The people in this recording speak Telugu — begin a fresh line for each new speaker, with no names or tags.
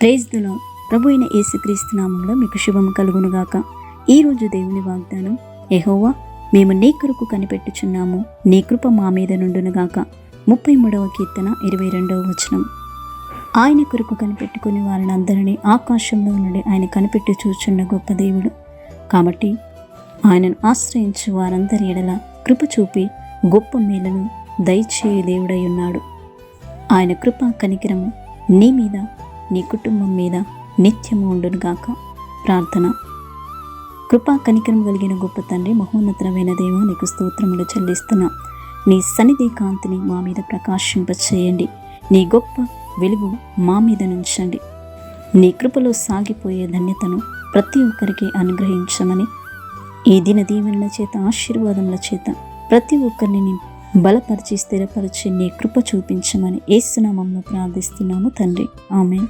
Praise the lord. ప్రభు అయిన యేసుక్రీస్తు నామములో మీకు శుభము కలుగునుగాక. ఈరోజు దేవుని వాగ్దానం, యెహోవా మేము నీ కొరకు కనిపెట్టుచున్నాము, నీ కృప మా మీద నుండునుగాక. 33వ కీర్తన 22వ వచనం. ఆయన కొరకు కనిపెట్టుకుని వారిని అందరినీ ఆకాశంలో నుండి ఆయన కనిపెట్టి చూచున్న గొప్ప దేవుడు. కాబట్టి ఆయనను ఆశ్రయించు వారందరి ఎడల కృప చూపి గొప్ప మేలను దయచేయ దేవుడై ఉన్నాడు. ఆయన కృప కనికరము నీ మీద, నీ కుటుంబం మీద నిత్యము ఉండునుగాక. ప్రార్థన. కృపా కనికరం కలిగిన గొప్ప తండ్రి, మహోన్నతమైన దేవా, నీకు స్తోత్రములు చెల్లిస్తున్నా. నీ సన్నిధి కాంతిని మా మీద ప్రకాశింపచేయండి. నీ గొప్ప వెలుగు మా మీద నుంచండి. నీ కృపలో సాగిపోయే ధన్యతను ప్రతి ఒక్కరికి అనుగ్రహించమని, ఈ దిన దీవెనల చేత, ఆశీర్వాదముల చేత ప్రతి ఒక్కరిని బలపరిచి స్థిరపరిచి నీ కృప చూపించమని యేసు నామములో ప్రార్థిస్తున్నాము తండ్రి. ఆమేన్.